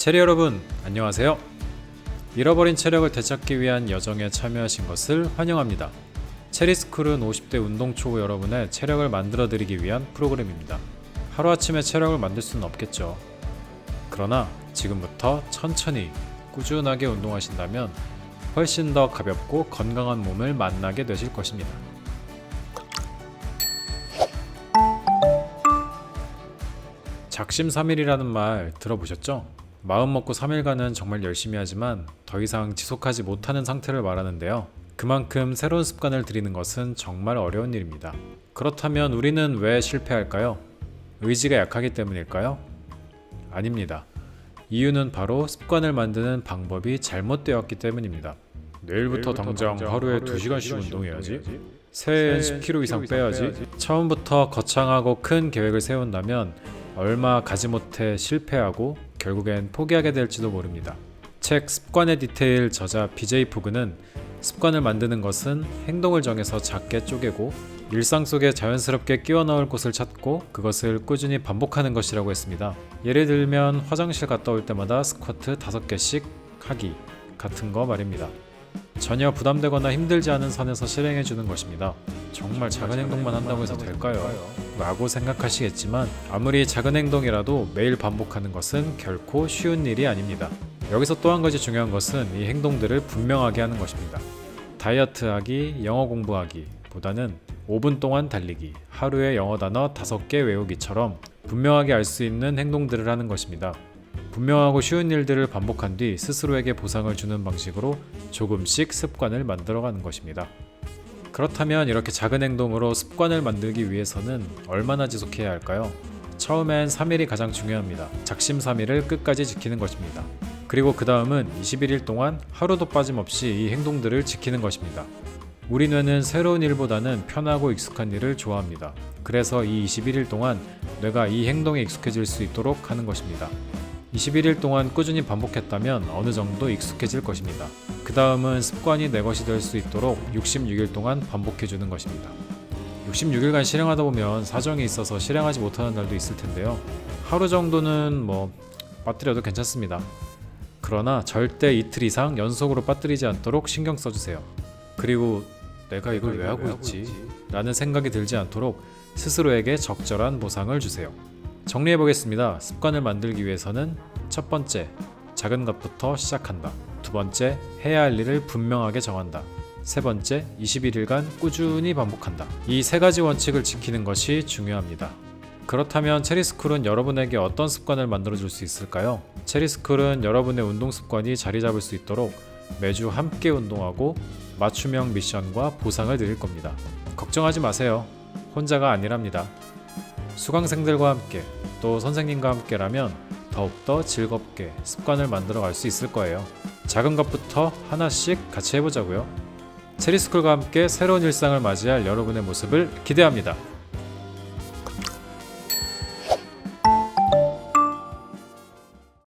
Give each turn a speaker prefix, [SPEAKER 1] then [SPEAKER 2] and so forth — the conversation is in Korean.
[SPEAKER 1] 체리 여러분, 안녕하세요. 잃어버린 체력을 되찾기 위한 여정에 참여하신 것을 환영합니다. 체리스쿨은 50대 운동초보 여러분의 체력을 만들어드리기 위한 프로그램입니다. 하루아침에 체력을 만들 수는 없겠죠. 그러나 지금부터 천천히 꾸준하게 운동하신다면 훨씬 더 가볍고 건강한 몸을 만나게 되실 것입니다. 작심삼일이라는 말 들어보셨죠? 마음 먹고 3일간은 정말 열심히 하지만 더 이상 지속하지 못하는 상태를 말하는데요. 그만큼 새로운 습관을 들이는 것은 정말 어려운 일입니다. 그렇다면 우리는 왜 실패할까요? 의지가 약하기 때문일까요? 아닙니다. 이유는 바로 습관을 만드는 방법이 잘못되었기 때문입니다. 내일부터 당장 하루에 2시간씩 운동해야지. 새해엔 10kg 이상 빼야지. 처음부터 거창하고 큰 계획을 세운다면 얼마 가지 못해 실패하고 결국엔 포기하게 될지도 모릅니다. 책 습관의 디테일 저자 BJ 포그는 습관을 만드는 것은 행동을 정해서 작게 쪼개고 일상 속에 자연스럽게 끼워 넣을 곳을 찾고 그것을 꾸준히 반복하는 것이라고 했습니다. 예를 들면 화장실 갔다 올 때마다 스쿼트 5개씩 하기 같은 거 말입니다. 전혀 부담되거나 힘들지 않은 선에서 실행해주는 것입니다. 정말 작은 행동만 한다고 해서 될까요? 라고 생각하시겠지만 아무리 작은 행동이라도 매일 반복하는 것은 결코 쉬운 일이 아닙니다. 여기서 또 한 가지 중요한 것은 이 행동들을 분명하게 하는 것입니다. 다이어트하기, 영어 공부하기 보다는 5분 동안 달리기, 하루에 영어 단어 5개 외우기처럼 분명하게 알 수 있는 행동들을 하는 것입니다. 분명하고 쉬운 일들을 반복한 뒤 스스로에게 보상을 주는 방식으로 조금씩 습관을 만들어가는 것입니다. 그렇다면 이렇게 작은 행동으로 습관을 만들기 위해서는 얼마나 지속해야 할까요? 처음엔 3일이 가장 중요합니다. 작심삼일을 끝까지 지키는 것입니다. 그리고 그 다음은 21일 동안 하루도 빠짐없이 이 행동들을 지키는 것입니다. 우리 뇌는 새로운 일보다는 편하고 익숙한 일을 좋아합니다. 그래서 이 21일 동안 뇌가 이 행동에 익숙해질 수 있도록 하는 것입니다. 21일 동안 꾸준히 반복했다면 어느 정도 익숙해질 것입니다. 그 다음은 습관이 내 것이 될 수 있도록 66일 동안 반복해주는 것입니다. 66일간 실행하다 보면 사정이 있어서 실행하지 못하는 날도 있을 텐데요. 하루 정도는 빠뜨려도 괜찮습니다. 그러나 절대 이틀 이상 연속으로 빠뜨리지 않도록 신경 써주세요. 그리고 내가 이걸 왜 하고 있지? 라는 생각이 들지 않도록 스스로에게 적절한 보상을 주세요. 정리해보겠습니다. 습관을 만들기 위해서는 첫 번째, 작은 것부터 시작한다. 두 번째, 해야 할 일을 분명하게 정한다. 세 번째, 21일간 꾸준히 반복한다. 이 세 가지 원칙을 지키는 것이 중요합니다. 그렇다면 체리스쿨은 여러분에게 어떤 습관을 만들어줄 수 있을까요? 체리스쿨은 여러분의 운동 습관이 자리 잡을 수 있도록 매주 함께 운동하고 맞춤형 미션과 보상을 드릴 겁니다. 걱정하지 마세요. 혼자가 아니랍니다. 수강생들과 함께 또 선생님과 함께라면 더욱더 즐겁게 습관을 만들어 갈 수 있을 거예요. 작은 것부터 하나씩 같이 해보자고요. 체리스쿨과 함께 새로운 일상을 맞이할 여러분의 모습을 기대합니다.